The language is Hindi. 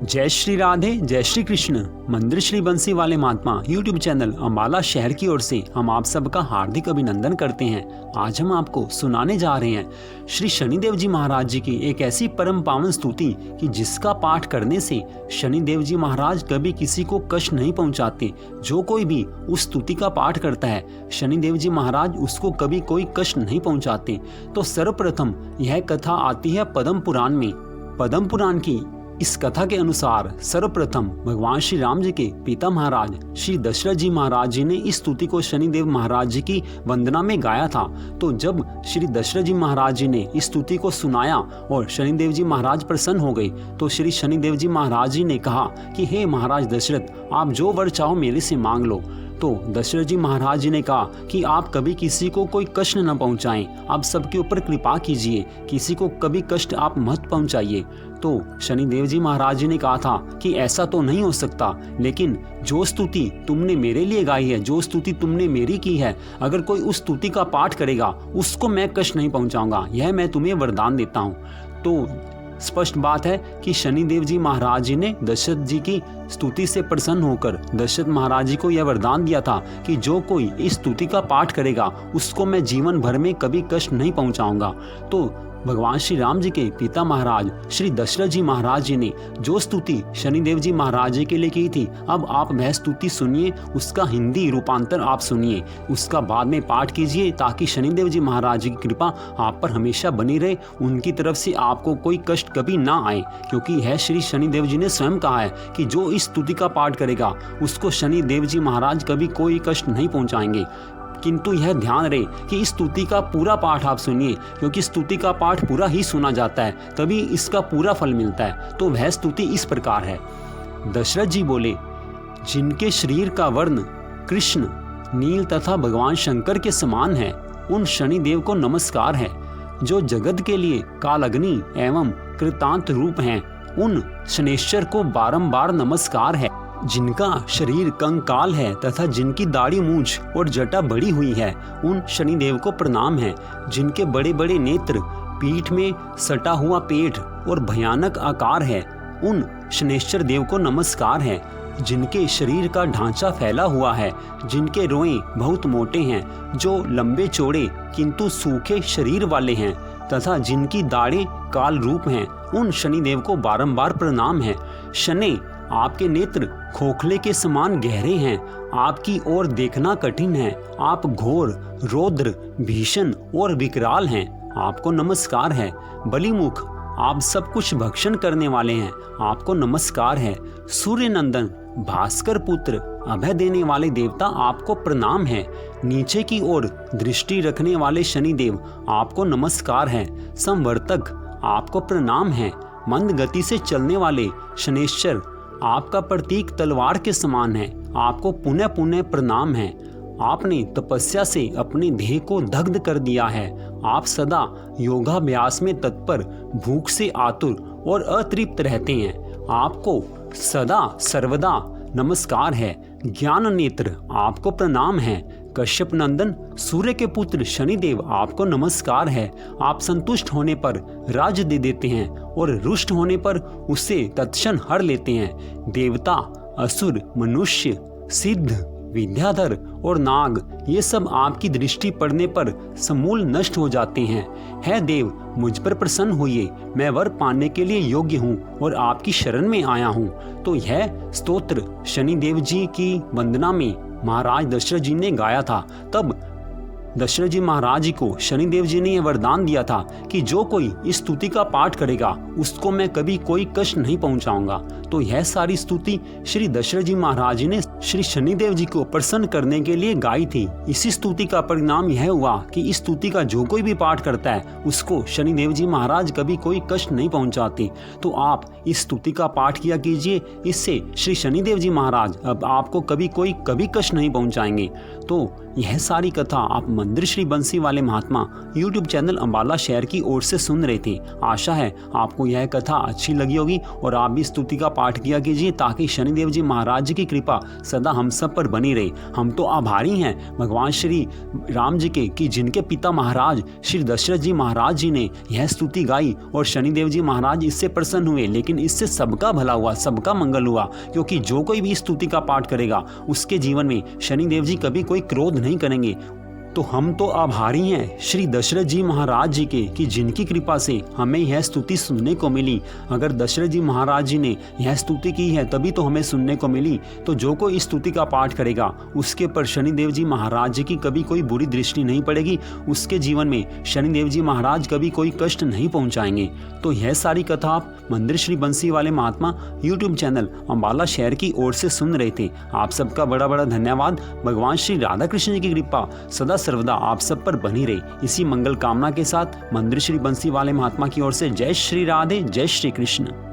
जय श्री राधे, जय श्री कृष्ण। मंदिर श्री बंसी वाले महात्मा यूट्यूब चैनल अम्बाला शहर की ओर से हम आप सबका हार्दिक अभिनंदन करते हैं। आज हम आपको सुनाने जा रहे हैं श्री शनिदेव जी महाराज जी की एक ऐसी परम पावन स्तुति कि जिसका पाठ करने से शनिदेव जी महाराज कभी किसी को कष्ट नहीं पहुंचाते। जो कोई भी उस स्तुति का पाठ करता है शनिदेव जी महाराज उसको कभी कोई कष्ट नहीं पहुंचाते। तो सर्वप्रथम यह कथा आती है पद्म पुराण में। पद्म पुराण की इस कथा के अनुसार सर्वप्रथम भगवान श्री राम जी के पिता महाराज श्री दशरथ जी महाराज जी ने इस स्तुति को शनिदेव महाराज जी की वंदना में गाया था। तो जब श्री दशरथ जी महाराज जी ने इस स्तुति को सुनाया और शनिदेव जी महाराज प्रसन्न हो गए, तो श्री शनिदेव जी महाराज जी ने कहा कि हे महाराज दशरथ, आप जो वर चाहो मेरे से मांग लो। तो दशरथ जी महाराज जी ने कहा कि आप कभी किसी को कोई कष्ट न पहुंचाएं, आप सबके ऊपर कृपा कीजिए, किसी को कभी कष्ट आप मत पहुंचाइए। तो शनिदेव जी महाराज जी ने कहा था कि ऐसा तो नहीं हो सकता, लेकिन जो स्तुति तुमने मेरे लिए गाई है, जो स्तुति तुमने मेरी की है, अगर कोई उस स्तुति का पाठ करेगा उसको मैं कष्ट नहीं पहुंचाऊंगा, यह मैं तुम्हें वरदान देता हूँ। तो स्पष्ट बात है कि शनिदेव जी महाराज जी ने दशरथ जी की स्तुति से प्रसन्न होकर दशरथ महाराज जी को यह वरदान दिया था कि जो कोई इस स्तुति का पाठ करेगा उसको मैं जीवन भर में कभी कष्ट नहीं पहुंचाऊंगा। तो भगवान श्री राम जी के पिता महाराज श्री दशरथ जी महाराज जी ने जो स्तुति शनिदेव जी महाराज जी के लिए की थी, अब आप वह स्तुति सुनिए, उसका हिंदी रूपांतर आप सुनिए, उसका बाद में पाठ कीजिए ताकि शनिदेव जी महाराज जी की कृपा आप पर हमेशा बनी रहे, उनकी तरफ से आपको कोई कष्ट कभी ना आए। क्योंकि यह श्री शनिदेव जी ने स्वयं कहा है कि जो इस स्तुति का पाठ करेगा उसको शनिदेव जी महाराज कभी कोई कष्ट नहीं पहुँचाएंगे। किंतु यह ध्यान रहे कि इस स्तुति का पूरा पाठ आप सुनिए, क्योंकि स्तुति का पाठ पूरा ही सुना जाता है तभी इसका पूरा फल मिलता है। तो वह स्तुति इस प्रकार है। दशरथ जी बोले, जिनके शरीर का वर्ण कृष्ण नील तथा भगवान शंकर के समान है, उन शनिदेव को नमस्कार है। जो जगत के लिए कालअग्नि एवं कृतांत रूप हैं, उन शनेश्वर को बारंबार नमस्कार है। जिनका शरीर कंकाल है तथा जिनकी दाढ़ी मूंछ और जटा बड़ी हुई है, उन शनिदेव को प्रणाम है। जिनके बड़े बड़े नेत्र, पीठ में सटा हुआ पेट और भयानक आकार है, उन शनेश्वर देव को नमस्कार है। जिनके शरीर का ढांचा फैला हुआ है, जिनके रोए बहुत मोटे हैं, जो लंबे चौड़े किंतु सूखे शरीर वाले हैं तथा जिनकी दाढ़ें काल रूप हैं, उन शनिदेव को बारंबार प्रणाम है। शनि, आपके नेत्र खोखले के समान गहरे हैं, आपकी ओर देखना कठिन है, आप घोर, रौद्र, भीषण और विकराल हैं, आपको नमस्कार है। बलिमुख, आप सब कुछ भक्षण करने वाले हैं, आपको नमस्कार है। सूर्य नंदन, भास्कर पुत्र, अभय देने वाले देवता, आपको प्रणाम है। नीचे की ओर दृष्टि रखने वाले शनिदेव, आपको नमस्कार है। संवर्तक, आपको प्रणाम है। मंद गति से चलने वाले शनेश्वर, आपका प्रतीक तलवार के समान है, आपको पुनः पुनः प्रणाम है। आपने तपस्या से अपने देह को दग्ध कर दिया है, आप सदा योगाभ्यास में तत्पर, भूख से आतुर और अतृप्त रहते हैं, आपको सदा सर्वदा नमस्कार है। ज्ञान नेत्र, आपको प्रणाम है। कश्यप नंदन, सूर्य के पुत्र शनिदेव, आपको नमस्कार है। आप संतुष्ट होने पर राज्य दे देते हैं और रुष्ट होने पर उसे तत्क्षण हर लेते हैं। देवता, असुर, मनुष्य, सिद्ध, विद्याधर और नाग, ये सब आपकी दृष्टि पड़ने पर समूल नष्ट हो जाते हैं। है देव, मुझ पर प्रसन्न होइए, मैं वर पाने के लिए योग्य हूँ और आपकी शरण में आया हूँ। तो यह स्तोत्र शनिदेव जी की वंदना में महाराज दशरथ जी ने गाया था। तब दशरथ जी महाराज जी को शनिदेव जी ने यह वरदान दिया था कि जो कोई इस स्तुति का पाठ करेगा उसको मैं कभी कोई कष्ट नहीं पहुंचाऊंगा। तो यह सारी स्तुति श्री दशरथ जी महाराज जी ने श्री शनिदेव जी को प्रसन्न करने के लिए गाई थी। इसी स्तुति का परिणाम यह हुआ कि इस स्तुति का जो कोई भी पाठ करता है उसको शनिदेव जी महाराज कभी कोई कष्ट नहीं पहुंचाते। तो आप इस स्तुति का पाठ किया कीजिए, इससे श्री शनिदेव जी महाराज अब आपको कभी कष्ट नहीं पहुंचाएंगे। तो यह सारी कथा आप मंदिर श्री बंसी वाले महात्मा यूट्यूब चैनल अम्बाला शहर की ओर से सुन रहे थे। आशा है आपको यह कथा अच्छी लगी होगी और आप भी स्तुति का पाठ किया कीजिए ताकि शनिदेव जी महाराज की कृपा सदा हम सब पर बनी रहे। हम तो आभारी हैं भगवान श्री राम जी के कि जिनके पिता महाराज श्री दशरथ जी महाराज जी ने यह स्तुति गाई और शनिदेव जी महाराज इससे प्रसन्न हुए, लेकिन इससे सबका भला हुआ, सबका मंगल हुआ, क्योंकि जो कोई भी स्तुति का पाठ करेगा उसके जीवन में शनिदेव जी कभी कोई क्रोध नहीं करेंगे। तो हम तो आभारी हैं श्री दशरथ जी महाराज जी के कि जिनकी कृपा से हमें यह स्तुति सुनने को मिली। अगर दशरथ जी महाराज जी ने यह स्तुति की है तभी तो हमें सुनने को मिली। तो जो कोई इस स्तुति का पाठ करेगा उसके पर शनिदेव जी महाराज जी की कभी कोई बुरी दृष्टि नहीं पड़ेगी, उसके जीवन में शनिदेव जी महाराज कभी कोई कष्ट नहीं पहुंचाएंगे। तो यह सारी कथा आप मंदिर श्री बंसी वाले महात्मा यूट्यूब चैनल अम्बाला शहर की ओर से सुन रहे थे। आप सबका बड़ा बड़ा धन्यवाद। भगवान श्री राधा कृष्ण जी की कृपा सदा सर्वदा आप सब पर बनी रही। इसी मंगल कामना के साथ मंदिर श्री बंसी वाले महात्मा की ओर से जय श्री राधे, जय श्री कृष्ण।